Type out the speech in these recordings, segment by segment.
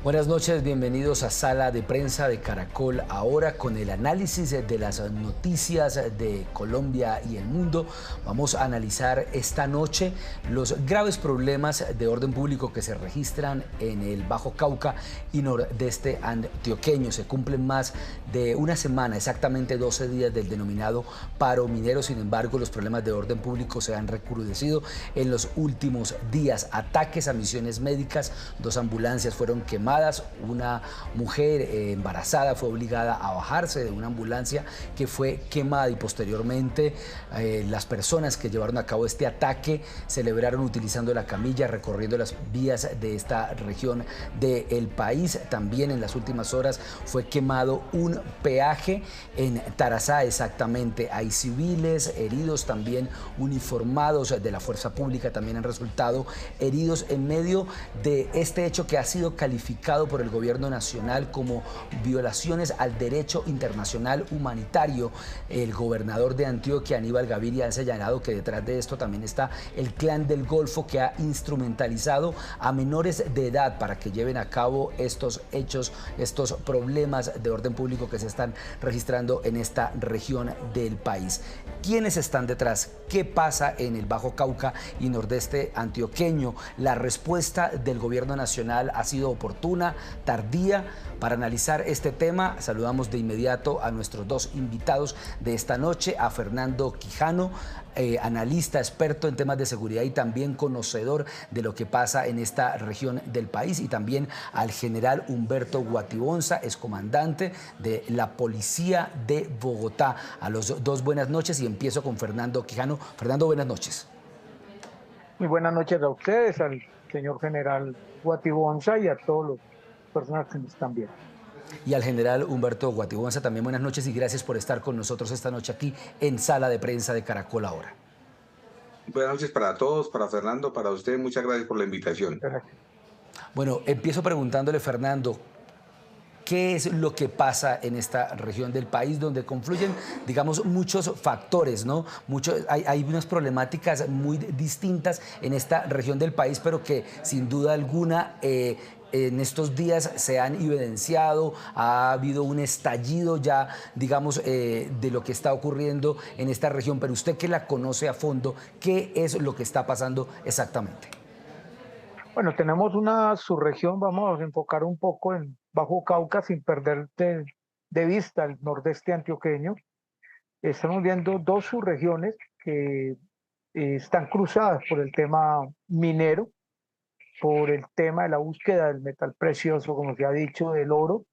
Buenas noches, bienvenidos a Sala de Prensa de Caracol Ahora con el análisis de las noticias de Colombia y el mundo. Vamos a analizar esta noche los graves problemas de orden público que se registran en el Bajo Cauca y nordeste antioqueño. Se cumplen más de una semana, exactamente 12 días del denominado paro minero. Sin embargo, los problemas de orden público se han recrudecido en los últimos días. Ataques a misiones médicas, 2 ambulancias fueron quemadas. Una mujer embarazada fue obligada a bajarse de una ambulancia que fue quemada y posteriormente las personas que llevaron a cabo este ataque celebraron utilizando la camilla, recorriendo las vías de esta región del país. También en las últimas horas fue quemado un peaje en Tarazá, exactamente. Hay civiles heridos, también uniformados de la fuerza pública también han resultado heridos en medio de este hecho que ha sido calificado por el gobierno nacional como violaciones al derecho internacional humanitario. El gobernador de Antioquia, Aníbal Gaviria, ha señalado que detrás de esto también está el Clan del Golfo, que ha instrumentalizado a menores de edad para que lleven a cabo estos hechos, estos problemas de orden público que se están registrando en esta región del país. ¿Quiénes están detrás? ¿Qué pasa en el Bajo Cauca y nordeste antioqueño? La respuesta del gobierno nacional ha sido oportuna, tardía. Para analizar este tema, saludamos de inmediato a nuestros 2 invitados de esta noche, a Fernando Quijano, analista, experto en temas de seguridad y también conocedor de lo que pasa en esta región del país, y también al general Humberto Guatibonza, excomandante de la Policía de Bogotá. A los 2 buenas noches y empiezo con Fernando Quijano. Fernando, buenas noches. Muy buenas noches a ustedes, al señor general Guatibonza y a todas las personas que nos están viendo. Y al general Humberto Guatibonza también buenas noches y gracias por estar con nosotros esta noche aquí en Sala de Prensa de Caracol Ahora. Buenas noches para todos, para Fernando, para usted. Muchas gracias por la invitación. Gracias. Bueno, empiezo preguntándole, Fernando, ¿qué es lo que pasa en esta región del país donde confluyen, digamos, muchos factores, ¿no? Hay unas problemáticas muy distintas en esta región del país, pero que sin duda alguna en estos días se han evidenciado, ha habido un estallido ya, digamos, de lo que está ocurriendo en esta región, pero usted que la conoce a fondo, ¿qué es lo que está pasando exactamente? Bueno, tenemos una subregión, vamos a enfocar un poco en Bajo Cauca sin perder de vista el nordeste antioqueño. Estamos viendo 2 subregiones que están cruzadas por el tema minero, por el tema de la búsqueda del metal precioso, como se ha dicho, del oro,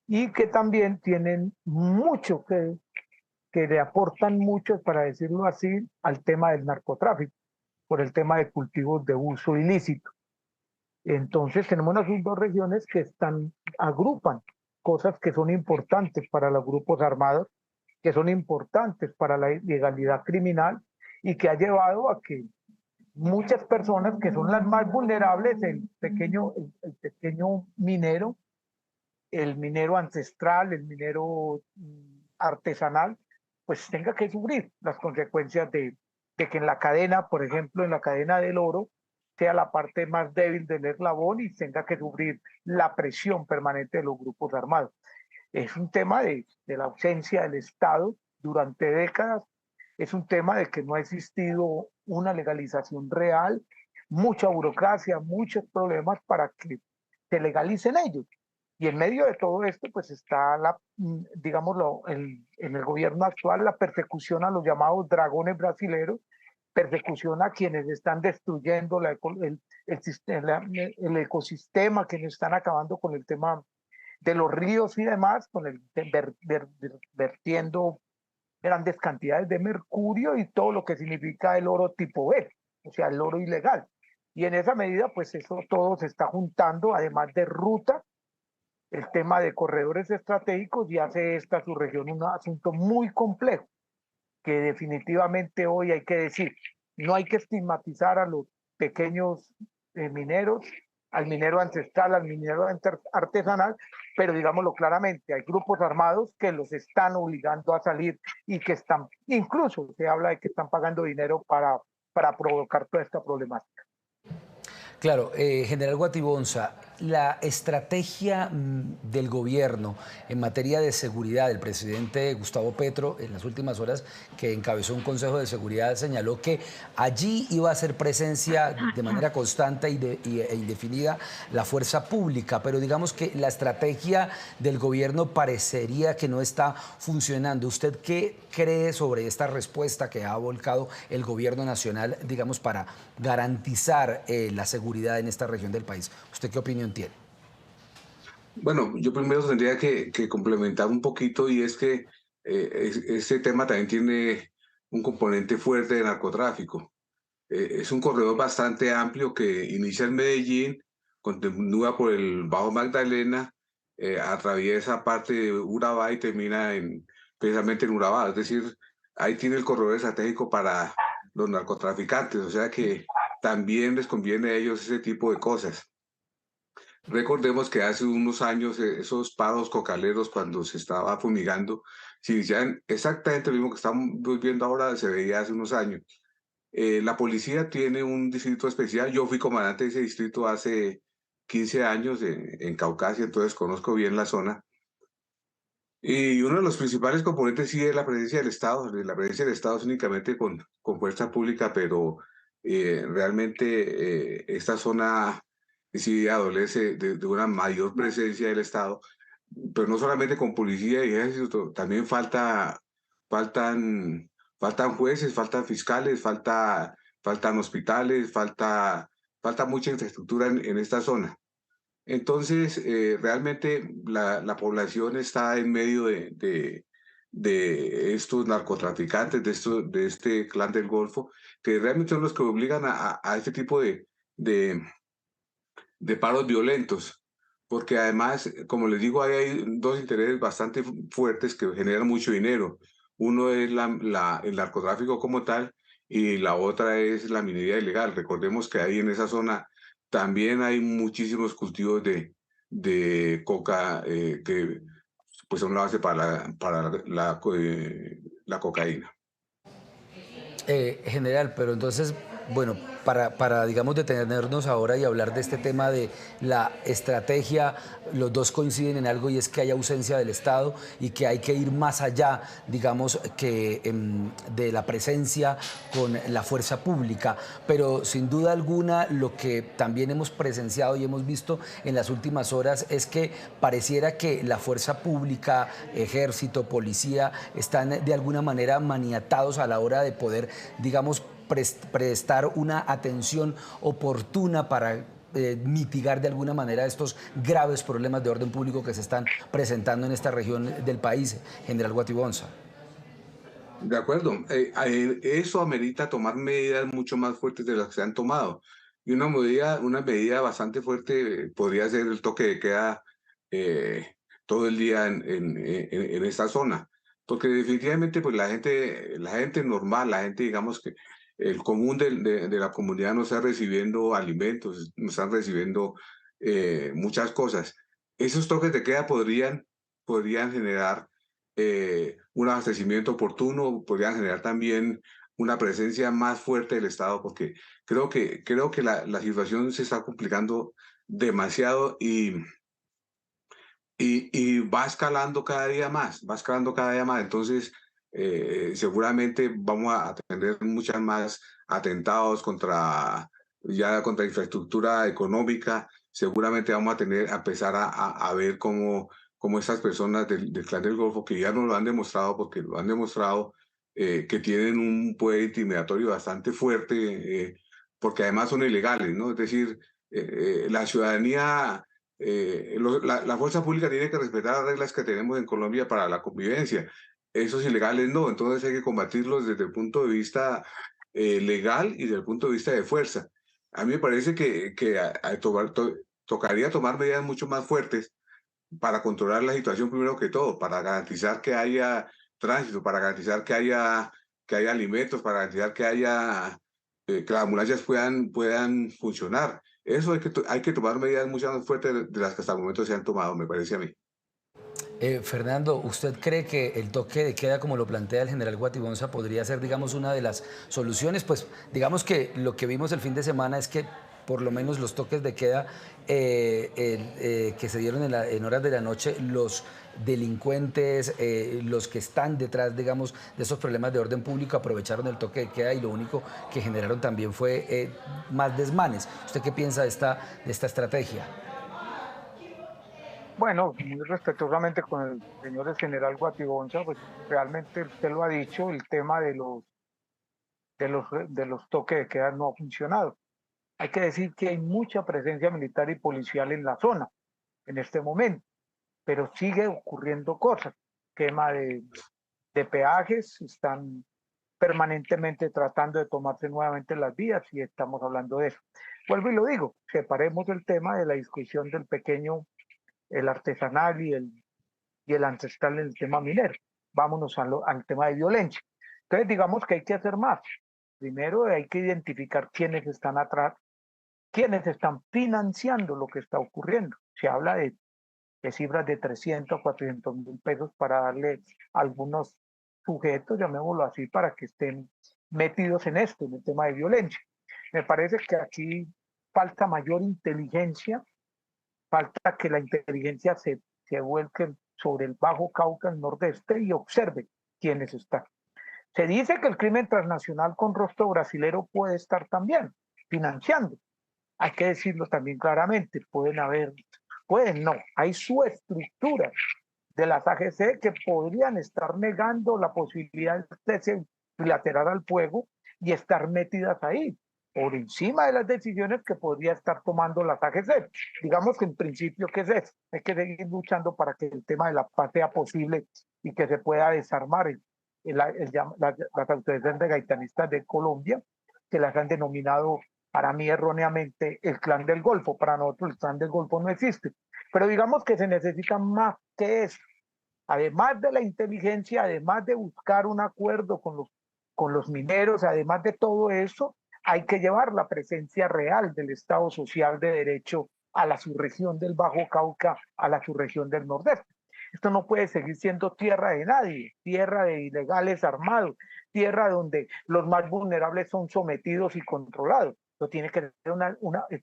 y que también tienen mucho que le aportan mucho, para decirlo así, al tema del narcotráfico, por el tema de cultivos de uso ilícito. Entonces tenemos las 2 regiones que agrupan cosas que son importantes para los grupos armados, que son importantes para la ilegalidad criminal y que ha llevado a que muchas personas que son las más vulnerables, el pequeño minero, el minero ancestral, el minero artesanal, pues tenga que sufrir las consecuencias de que en la cadena, por ejemplo, en la cadena del oro, sea la parte más débil del eslabón y tenga que sufrir la presión permanente de los grupos armados. Es un tema de la ausencia del Estado durante décadas, es un tema de que no ha existido una legalización real, mucha burocracia, muchos problemas para que se legalicen ellos. Y en medio de todo esto, pues está digámoslo, en el gobierno actual, la persecución a los llamados dragones brasileros, persecución a quienes están destruyendo el ecosistema, quienes están acabando con el tema de los ríos y demás, con vertiendo grandes cantidades de mercurio y todo lo que significa el oro tipo B, o sea, el oro ilegal. Y en esa medida, pues eso todo se está juntando, además de ruta, el tema de corredores estratégicos, y hace esta subregión un asunto muy complejo, que definitivamente hoy hay que decir, no hay que estigmatizar a los pequeños mineros, al minero ancestral, al minero artesanal, pero digámoslo claramente, hay grupos armados que los están obligando a salir y que están, incluso se habla de que están pagando dinero para provocar toda esta problemática. Claro, general Guatibonza, la estrategia del gobierno en materia de seguridad, el presidente Gustavo Petro en las últimas horas que encabezó un Consejo de Seguridad señaló que allí iba a ser presencia de manera constante e indefinida la fuerza pública, pero digamos que la estrategia del gobierno parecería que no está funcionando. ¿Usted qué cree sobre esta respuesta que ha volcado el gobierno nacional, digamos, para garantizar la seguridad en esta región del país? ¿Usted qué opinión tiene? Bueno, yo primero tendría que complementar un poquito y es que este tema también tiene un componente fuerte de narcotráfico. Es un corredor bastante amplio que inicia en Medellín, continúa por el Bajo Magdalena, atraviesa parte de Urabá y termina precisamente en Urabá. Es decir, ahí tiene el corredor estratégico para los narcotraficantes, o sea que también les conviene a ellos ese tipo de cosas. Recordemos que hace unos años esos paros cocaleros cuando se estaba fumigando, se iniciaban exactamente lo mismo que estamos viendo ahora, se veía hace unos años. La policía tiene un distrito especial. Yo fui comandante de ese distrito hace 15 años en Caucasia, entonces conozco bien la zona. Y uno de los principales componentes sí es la presencia del Estado. La presencia del Estado es únicamente con fuerza pública, pero realmente esta zona sí adolece de una mayor presencia del Estado, pero no solamente con policía y ejército, también faltan, faltan jueces, faltan fiscales, faltan hospitales, falta mucha infraestructura en esta zona. Entonces, realmente la población está en medio de estos narcotraficantes, de este clan del Golfo, que realmente son los que obligan a este tipo de, de paros violentos. Porque además, como les digo, ahí hay dos intereses bastante fuertes que generan mucho dinero. Uno es el narcotráfico como tal y la otra es la minería ilegal. Recordemos que ahí en esa zona también hay muchísimos cultivos de coca que pues son la base para la cocaína. General, pero entonces, bueno, digamos, detenernos ahora y hablar de este tema de la estrategia, los dos coinciden en algo y es que hay ausencia del Estado y que hay que ir más allá, digamos, de la presencia con la fuerza pública. Pero sin duda alguna, lo que también hemos presenciado y hemos visto en las últimas horas es que pareciera que la fuerza pública, ejército, policía, están de alguna manera maniatados a la hora de poder, digamos, prestar una atención oportuna para mitigar de alguna manera estos graves problemas de orden público que se están presentando en esta región del país, General Guatibonza. De acuerdo, eso amerita tomar medidas mucho más fuertes de las que se han tomado. Y una medida bastante fuerte podría ser el toque de queda todo el día en esta zona. Porque definitivamente pues la gente normal, la gente digamos que el común de la comunidad no está recibiendo alimentos, no están recibiendo muchas cosas. Esos toques de queda podrían generar un abastecimiento oportuno, podrían generar también una presencia más fuerte del Estado, porque creo que la situación se está complicando demasiado y va escalando cada día más, va escalando cada día más. Entonces, seguramente vamos a tener muchas más atentados contra infraestructura económica. Seguramente vamos a empezar a ver cómo estas personas del Clan del Golfo, que ya nos lo han demostrado, porque lo han demostrado, que tienen un poder intimidatorio bastante fuerte, porque además son ilegales, ¿no? Es decir, la ciudadanía la fuerza pública tiene que respetar las reglas que tenemos en Colombia para la convivencia. Esos ilegales no, entonces hay que combatirlos desde el punto de vista legal y desde el punto de vista de fuerza. A mí me parece que tocaría tomar medidas mucho más fuertes para controlar la situación primero que todo, para garantizar que haya tránsito, para garantizar que haya alimentos, para garantizar que las ambulancias puedan funcionar. Eso hay que tomar medidas mucho más fuertes de las que hasta el momento se han tomado, me parece a mí. Fernando, ¿usted cree que el toque de queda, como lo plantea el general Guatibonza, podría ser, digamos, una de las soluciones? Pues digamos que lo que vimos el fin de semana es que por lo menos los toques de queda que se dieron en horas de la noche, los delincuentes, los que están detrás, digamos, de esos problemas de orden público aprovecharon el toque de queda y lo único que generaron también fue más desmanes. ¿Usted qué piensa de esta estrategia? Bueno, muy respetuosamente con el señor general Guatibonza, pues realmente usted lo ha dicho, el tema de los toques de queda no ha funcionado. Hay que decir que hay mucha presencia militar y policial en la zona en este momento, pero sigue ocurriendo cosas. Tema de peajes, están permanentemente tratando de tomarse nuevamente las vías y estamos hablando de eso. Vuelvo y lo digo, separemos el tema de la discusión del pequeño, el artesanal y el ancestral en el tema minero. Vámonos al tema de violencia. Entonces, digamos que hay que hacer más. Primero hay que identificar quiénes están atrás, quiénes están financiando lo que está ocurriendo. Se habla de cifras de 300 a 400 mil pesos para darle a algunos sujetos, llamémoslo así, para que estén metidos en esto, en el tema de violencia. Me parece que aquí falta mayor inteligencia, falta que la inteligencia se vuelque sobre el Bajo Cauca, el nordeste, y observe quiénes están. Se dice que el crimen transnacional con rostro brasilero puede estar también financiando. Hay que decirlo también claramente, pueden no, hay subestructuras de las AGC que podrían estar negando la posibilidad de cese bilateral al fuego y estar metidas ahí, por encima de las decisiones que podría estar tomando las AGC. Digamos que en principio, ¿qué es eso? Hay que seguir luchando para que el tema de la paz sea posible y que se pueda desarmar las autoridades de gaitanistas de Colombia, que las han denominado para mí erróneamente el clan del Golfo. Para nosotros el clan del Golfo no existe. Pero digamos que se necesita más que eso. Además de la inteligencia, además de buscar un acuerdo con los mineros, además de todo eso, hay que llevar la presencia real del Estado Social de Derecho a la subregión del Bajo Cauca, a la subregión del Nordeste. Esto no puede seguir siendo tierra de nadie, tierra de ilegales armados, tierra donde los más vulnerables son sometidos y controlados. Esto tiene que ser,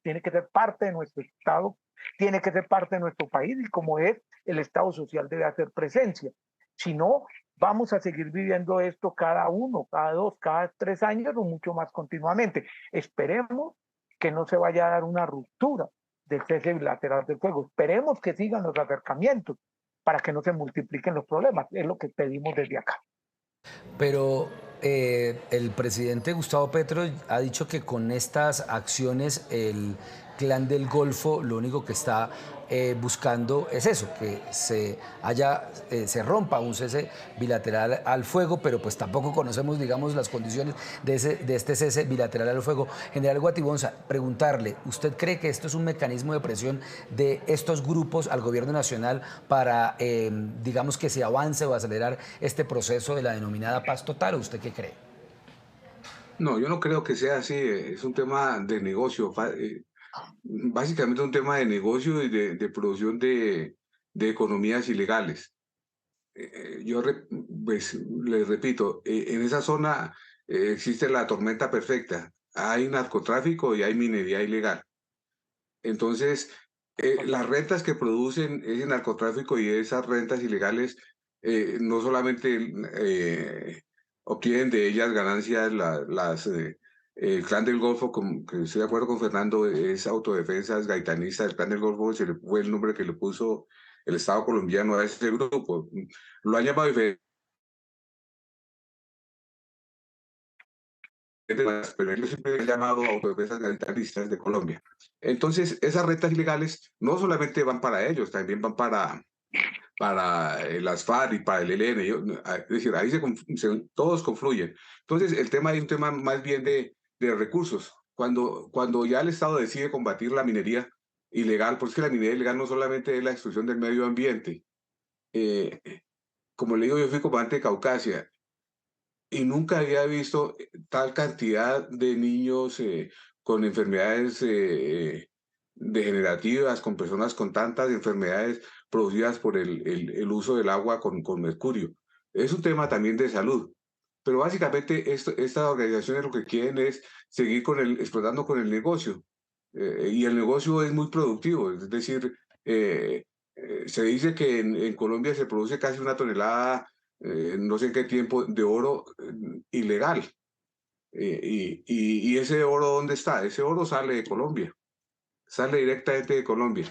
tiene que ser parte de nuestro Estado, tiene que ser parte de nuestro país, y como es, el Estado social debe hacer presencia. Si no, vamos a seguir viviendo esto cada 1, cada 2, cada 3 años o mucho más continuamente. Esperemos que no se vaya a dar una ruptura del cese bilateral del fuego. Esperemos que sigan los acercamientos para que no se multipliquen los problemas. Es lo que pedimos desde acá. Pero el presidente Gustavo Petro ha dicho que con estas acciones el clan del Golfo lo único que está buscando es eso, que se rompa un cese bilateral al fuego, pero pues tampoco conocemos, digamos, las condiciones de este cese bilateral al fuego. General Guatibonza, preguntarle, ¿usted cree que esto es un mecanismo de presión de estos grupos al gobierno nacional para, digamos, que se avance o acelerar este proceso de la denominada paz total, o usted qué cree? No, yo no creo que sea así. Es un tema de negocio. Básicamente un tema de negocio y de producción de economías ilegales. Pues, les repito, en esa zona existe la tormenta perfecta. Hay narcotráfico y hay minería ilegal. Entonces, las rentas que producen ese narcotráfico y esas rentas ilegales no solamente obtienen de ellas ganancias el Clan del Golfo, que estoy de acuerdo con Fernando, es autodefensas gaitanistas. El Clan del Golfo fue el nombre que le puso el Estado colombiano a ese grupo. Lo han llamado diferente, pero ellos siempre han llamado autodefensas gaitanistas de Colombia. Entonces, esas rentas ilegales no solamente van para ellos, también van para las FARC y para el ELN. Es decir, ahí todos confluyen. Entonces, el tema es un tema más bien de recursos. Cuando ya el Estado decide combatir la minería ilegal, porque es que la minería ilegal no solamente es la destrucción del medio ambiente. Como le digo, yo fui comandante de Caucasia y nunca había visto tal cantidad de niños con enfermedades degenerativas, con personas con tantas enfermedades producidas por el uso del agua con mercurio. Es un tema también de salud. Pero básicamente estas organizaciones lo que quieren es seguir explotando con el negocio. y el negocio es muy productivo. Es decir, se dice que en Colombia se produce casi una tonelada, no sé en qué tiempo, de oro ilegal. Y ese oro, ¿dónde está? Ese oro sale de Colombia, sale directamente de Colombia.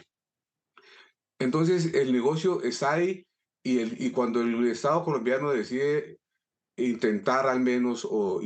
Entonces, el negocio está ahí y cuando el Estado colombiano decide intentar al menos o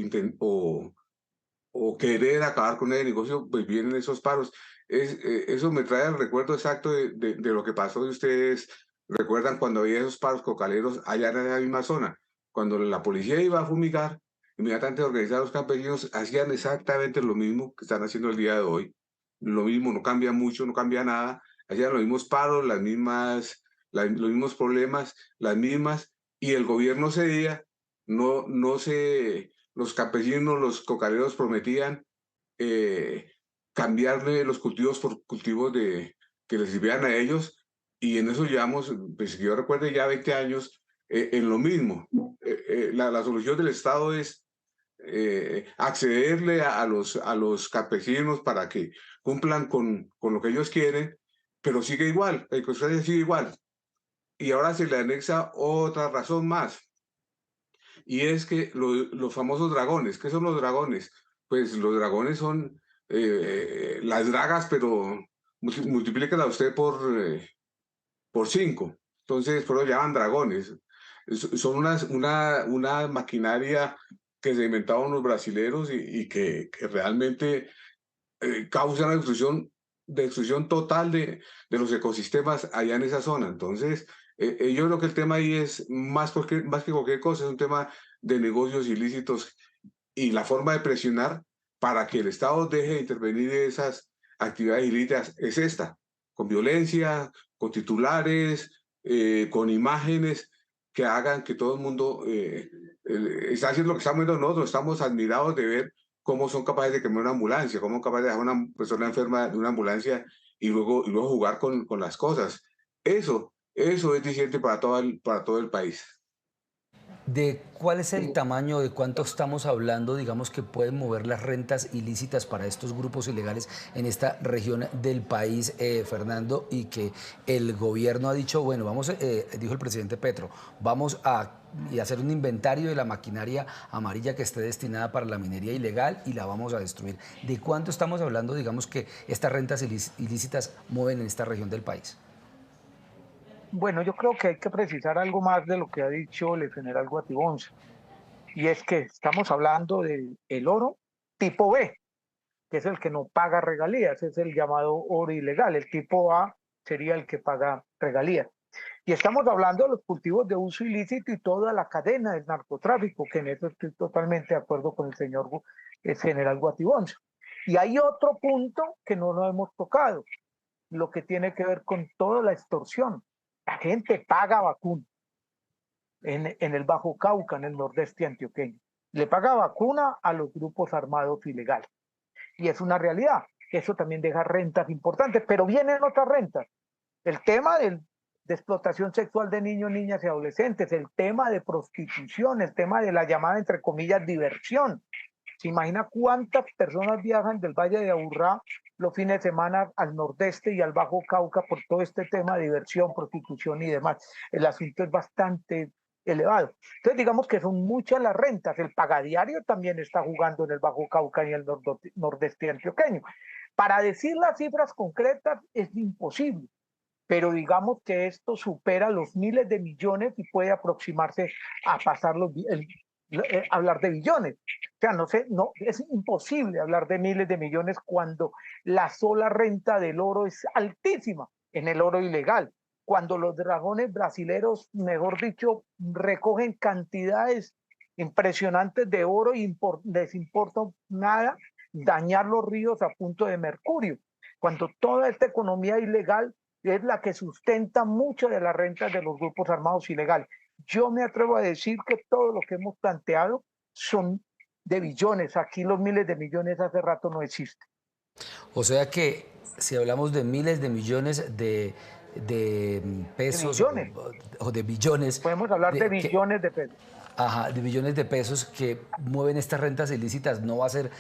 querer acabar con el negocio, pues vienen esos paros. Eso me trae el recuerdo exacto de lo que pasó. Y ustedes recuerdan cuando había esos paros cocaleros allá en la misma zona. Cuando la policía iba a fumigar, inmediatamente organizar a los campesinos, hacían exactamente lo mismo que están haciendo el día de hoy. Lo mismo, no cambia mucho, no cambia nada. Hacían los mismos paros, los mismos problemas, las mismas, y el gobierno cedía, no se los campesinos, los cocaleros prometían eh, cambiarle los cultivos por cultivos que les sirvieran a ellos, y en eso llevamos, pues yo recuerdo ya 20 años en lo mismo. La solución del Estado es accederle a los campesinos para que cumplan con lo que ellos quieren, pero sigue igual, la circunstancia sigue igual. Y ahora se le anexa otra razón más, y es que los famosos dragones. ¿Qué son los dragones? Pues los dragones son las dragas, pero multiplíquela usted por 5. Entonces, por eso llaman dragones. Son una maquinaria que se inventaron los brasileros y que realmente causa una destrucción total de los ecosistemas allá en esa zona. Entonces, yo creo que el tema ahí es más que cualquier cosa, es un tema de negocios ilícitos, y la forma de presionar para que el Estado deje de intervenir en esas actividades ilícitas es esta: con violencia, con titulares, con imágenes que hagan que todo el mundo está haciendo lo que estamos viendo nosotros. Estamos admirados de ver cómo son capaces de quemar una ambulancia, cómo son capaces de dejar a una persona enferma de una ambulancia y luego jugar con las cosas. Eso es diciente para todo el país. ¿De cuál es el tamaño, de cuánto estamos hablando, digamos, que pueden mover las rentas ilícitas para estos grupos ilegales en esta región del país, Fernando? Y que el gobierno ha dicho, bueno, vamos, dijo el presidente Petro, vamos a hacer un inventario de la maquinaria amarilla que esté destinada para la minería ilegal y la vamos a destruir. ¿De cuánto estamos hablando, digamos, que estas rentas ilícitas mueven en esta región del país? Bueno, yo creo que hay que precisar algo más de lo que ha dicho el general Guatibonza, y es que estamos hablando del oro tipo B, que es el que no paga regalías, es el llamado oro ilegal. El tipo A sería el que paga regalías. Y estamos hablando de los cultivos de uso ilícito y toda la cadena del narcotráfico, que en eso estoy totalmente de acuerdo con el señor general Guatibonza. Y hay otro punto que no lo hemos tocado, lo que tiene que ver con toda la extorsión. La gente paga vacuna en el Bajo Cauca, en el nordeste antioqueño. Le paga vacuna a los grupos armados ilegales. Y es una realidad. Eso también deja rentas importantes, pero vienen otras rentas. El tema de explotación sexual de niños, niñas y adolescentes, el tema de prostitución, el tema de la llamada, entre comillas, diversión. ¿Se imagina cuántas personas viajan del Valle de Aburrá los fines de semana al nordeste y al Bajo Cauca por todo este tema de diversión, prostitución y demás? El asunto es bastante elevado. Entonces, digamos que son muchas las rentas. El pagadiario también está jugando en el Bajo Cauca y el nordeste antioqueño. Para decir las cifras concretas es imposible, pero digamos que esto supera los miles de millones y puede aproximarse a pasar hablar de billones. O sea, no sé, no, es imposible hablar de miles de millones cuando la sola renta del oro es altísima en el oro ilegal, cuando los dragones brasileros, mejor dicho, recogen cantidades impresionantes de oro y les importa nada dañar los ríos a punto de mercurio, cuando toda esta economía ilegal es la que sustenta mucho de las rentas de los grupos armados ilegales. Yo me atrevo a decir que todo lo que hemos planteado son de billones. Aquí los miles de millones hace rato no existen. O sea que si hablamos de miles de millones de pesos De millones. o de billones. Podemos hablar de billones de pesos. Ajá, de billones de pesos que mueven estas rentas ilícitas, no va a ser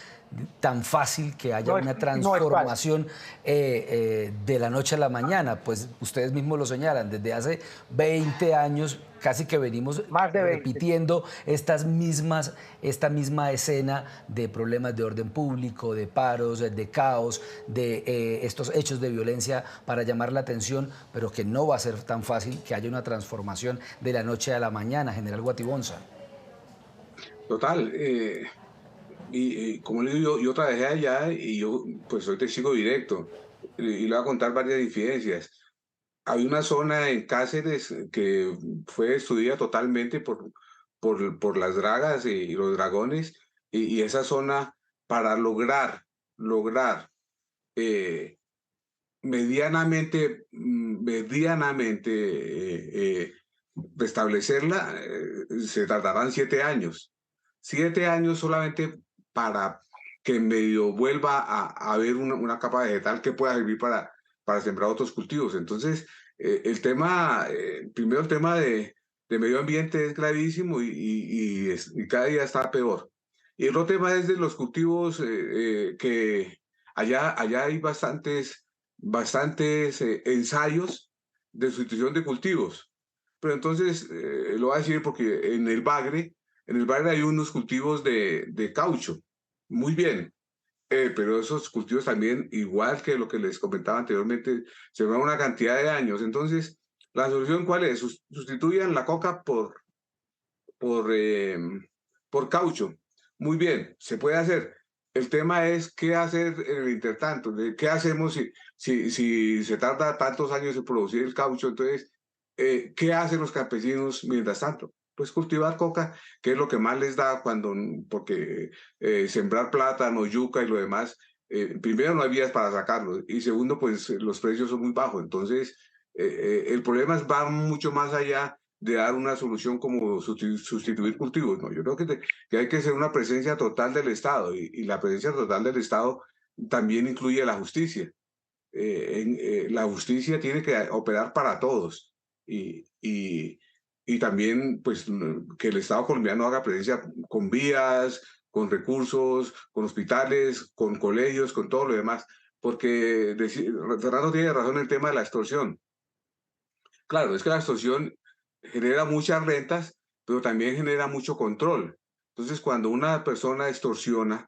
tan fácil que haya una No es fácil. transformación de la noche a la mañana. Pues ustedes mismos lo señalan, desde hace 20 años casi que venimos Más de 20. repitiendo esta misma escena de problemas de orden público, de paros, de caos, de estos hechos de violencia para llamar la atención, pero que no va a ser tan fácil que haya una transformación de la noche a la mañana, General Guatibonza. Total, y como le digo, yo trabajé allá y yo pues soy testigo directo y le voy a contar varias incidencias. Hay una zona en Cáceres que fue destruida totalmente por las dragas y los dragones, y esa zona, para lograr eh, medianamente restablecerla, se tardarán 7 años. 7 años solamente para que medio vuelva a haber una capa vegetal que pueda servir para sembrar otros cultivos. Entonces, primero el tema de medio ambiente es gravísimo y cada día está peor. Y el otro tema es de los cultivos que allá hay bastantes ensayos de sustitución de cultivos. Pero entonces, lo voy a decir porque en el Bagre hay unos cultivos de caucho, muy bien, pero esos cultivos también, igual que lo que les comentaba anteriormente, se van una cantidad de años. Entonces, ¿la solución cuál es? Sustituyan la coca por, eh, por caucho. Muy bien, se puede hacer. El tema es qué hacer en el intertanto. ¿Qué hacemos si se tarda tantos años en producir el caucho? Entonces, ¿qué hacen los campesinos mientras tanto? Pues cultivar coca, que es lo que más les da porque sembrar plátano, yuca y lo demás, primero no hay vías para sacarlo y segundo, pues los precios son muy bajos. Entonces, el problema va mucho más allá de dar una solución como sustituir cultivos. No, yo creo que hay que ser una presencia total del Estado y la presencia total del Estado también incluye la justicia. La justicia tiene que operar para todos y también pues que el Estado colombiano haga presencia con vías, con recursos, con hospitales, con colegios, con todo lo demás, porque Fernando tiene razón en el tema de la extorsión. Claro, es que la extorsión genera muchas rentas, pero también genera mucho control. Entonces, cuando una persona extorsiona,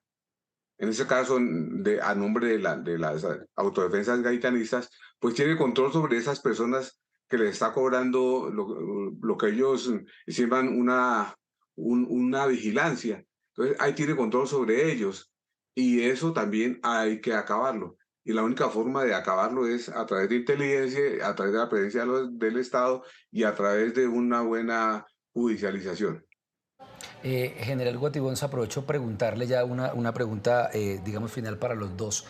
en ese caso a nombre de las autodefensas gaitanistas, pues tiene control sobre esas personas que les está cobrando lo que ellos llaman una vigilancia. Entonces, ahí tiene control sobre ellos y eso también hay que acabarlo. Y la única forma de acabarlo es a través de inteligencia, a través de la presencia del Estado y a través de una buena judicialización. General Guatibonza, aprovecho preguntarle ya una pregunta, digamos, final para los dos.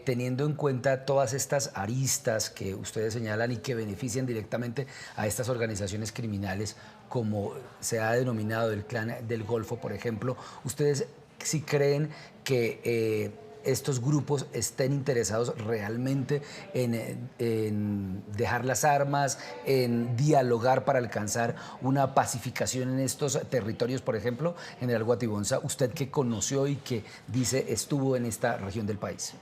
Teniendo en cuenta todas estas aristas que ustedes señalan y que benefician directamente a estas organizaciones criminales, como se ha denominado el Clan del Golfo, por ejemplo, ¿ustedes sí creen que estos grupos estén interesados realmente en dejar las armas, en dialogar para alcanzar una pacificación en estos territorios? Por ejemplo, General Guatibonza, usted que conoció y que dice estuvo en esta región del país.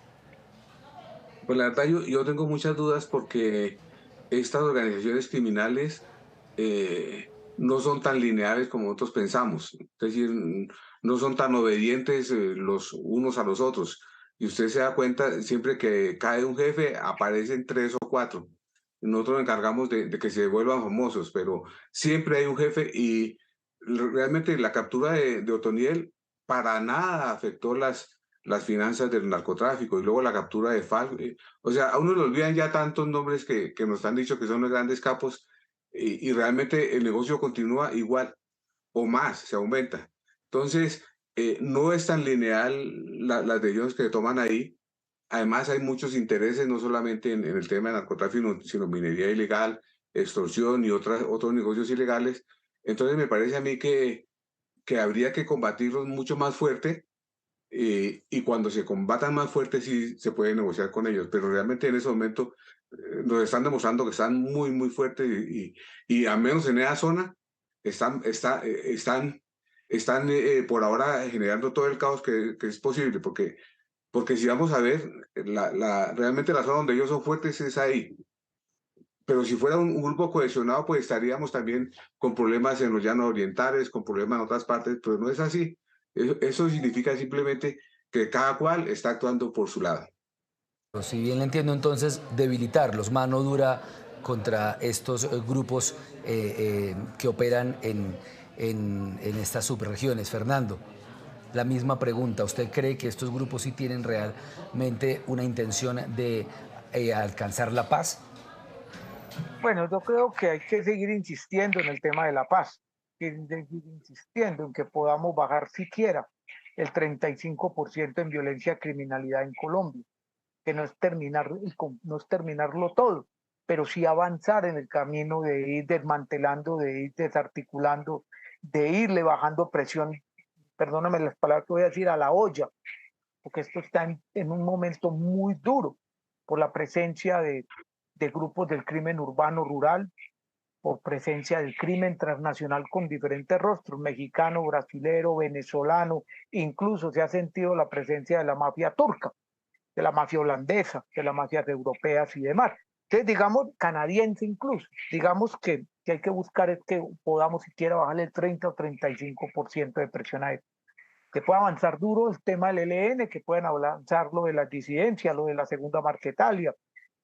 Pues la verdad, yo tengo muchas dudas porque estas organizaciones criminales no son tan lineales como nosotros pensamos. Es decir, no son tan obedientes los unos a los otros. Y usted se da cuenta, siempre que cae un jefe, aparecen 3 o 4. Nosotros nos encargamos de que se vuelvan famosos, pero siempre hay un jefe y realmente la captura de Otoniel para nada afectó las finanzas del narcotráfico y luego la captura de Falk. O sea, a uno le olvidan ya tantos nombres que nos han dicho que son los grandes capos y realmente el negocio continúa igual o más, se aumenta. Entonces, no es tan lineal las decisiones que toman ahí. Además, hay muchos intereses, no solamente en el tema de narcotráfico, sino minería ilegal, extorsión y otros negocios ilegales. Entonces, me parece a mí que habría que combatirlos mucho más fuerte y cuando se combatan más fuerte sí se puede negociar con ellos, pero realmente en ese momento nos están demostrando que están muy, muy fuertes y al menos en esa zona están por ahora generando todo el caos que es posible, porque si vamos a ver, realmente la zona donde ellos son fuertes es ahí. Pero si fuera un grupo cohesionado, pues estaríamos también con problemas en los llanos orientales, con problemas en otras partes, pero no es así. Eso significa simplemente que cada cual está actuando por su lado. Si bien le entiendo, entonces, debilitarlos, mano dura contra estos grupos que operan en estas subregiones. Fernando, la misma pregunta. ¿Usted cree que estos grupos sí tienen realmente una intención de alcanzar la paz? Bueno, yo creo que hay que seguir insistiendo en el tema de la paz, que seguir insistiendo en que podamos bajar siquiera el 35% en violencia y criminalidad en Colombia, que no es no es terminarlo todo, pero sí avanzar en el camino de ir desmantelando, de ir desarticulando, de irle bajando presión, perdóname las palabras que voy a decir, a la olla, porque esto está en un momento muy duro por la presencia de grupos del crimen urbano rural, por presencia del crimen transnacional con diferentes rostros, mexicano, brasilero, venezolano, incluso se ha sentido la presencia de la mafia turca, de la mafia holandesa, de las mafias europeas y demás. Entonces, digamos, canadiense incluso, digamos que hay que buscar es que podamos siquiera bajarle el 30 o 35% de presión a eso. Que pueda avanzar duro el tema del ELN, que puedan avanzar lo de las disidencias, lo de la segunda Marquetalia,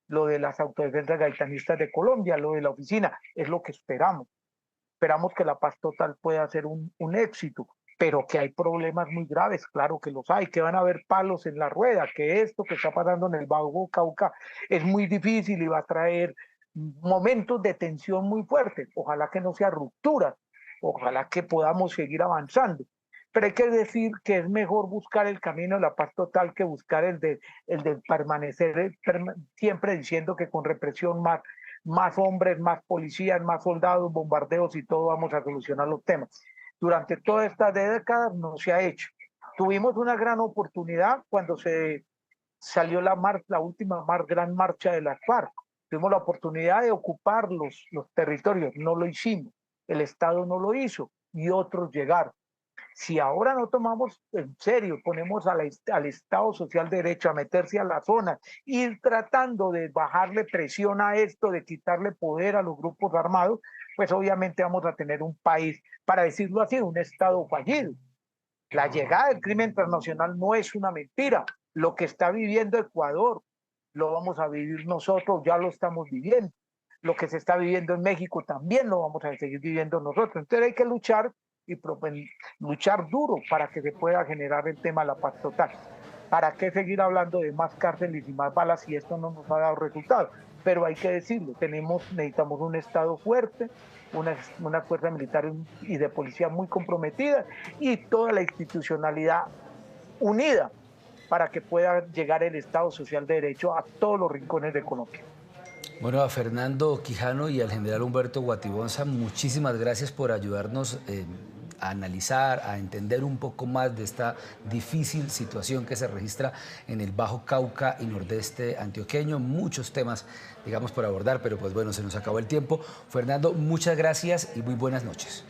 lo de las autodefensas gaitanistas de Colombia, lo de la oficina, es lo que esperamos. Esperamos que la paz total pueda ser un éxito, pero que hay problemas muy graves, claro que los hay, que van a haber palos en la rueda, que esto que está pasando en el Bajo Cauca es muy difícil y va a traer momentos de tensión muy fuertes. Ojalá que no sea ruptura, ojalá que podamos seguir avanzando. Pero hay que decir que es mejor buscar el camino de la paz total que buscar el de permanecer siempre diciendo que con represión más hombres, más policías, más soldados, bombardeos y todo vamos a solucionar los temas. Durante todas estas décadas no se ha hecho. Tuvimos una gran oportunidad cuando se salió la última gran marcha de las FARC. Tuvimos la oportunidad de ocupar los territorios, no lo hicimos. El Estado no lo hizo y otros llegaron. Si ahora no tomamos en serio, ponemos al Estado Social de Derecho a meterse a la zona, ir tratando de bajarle presión a esto, de quitarle poder a los grupos armados, pues obviamente vamos a tener un país, para decirlo así, un Estado fallido. La llegada del crimen internacional no es una mentira. Lo que está viviendo Ecuador, lo vamos a vivir nosotros, ya lo estamos viviendo. Lo que se está viviendo en México también lo vamos a seguir viviendo nosotros. Entonces hay que luchar y luchar duro para que se pueda generar el tema de la paz total. ¿Para qué seguir hablando de más cárceles y más balas si esto no nos ha dado resultados? Pero hay que decirlo, necesitamos un Estado fuerte, una fuerza militar y de policía muy comprometida y toda la institucionalidad unida para que pueda llegar el Estado Social de Derecho a todos los rincones de Colombia. Bueno, a Fernando Quijano y al general Humberto Guatibonza, muchísimas gracias por ayudarnos a analizar, a entender un poco más de esta difícil situación que se registra en el Bajo Cauca y Nordeste antioqueño. Muchos temas, digamos, por abordar, pero pues bueno, se nos acabó el tiempo. Fernando, muchas gracias y muy buenas noches.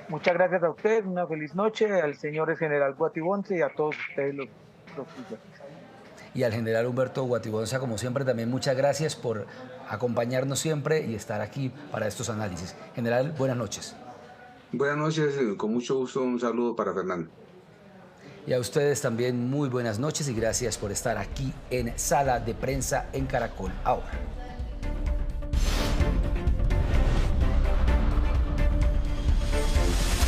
Muchas gracias a ustedes, una feliz noche, al señor general Guatibonza y a todos ustedes los y al general Humberto Guatibonza, como siempre, también muchas gracias por acompañarnos siempre y estar aquí para estos análisis. General, buenas noches. Buenas noches, con mucho gusto, un saludo para Fernando. Y a ustedes también muy buenas noches y gracias por estar aquí en Sala de Prensa en Caracol Ahora.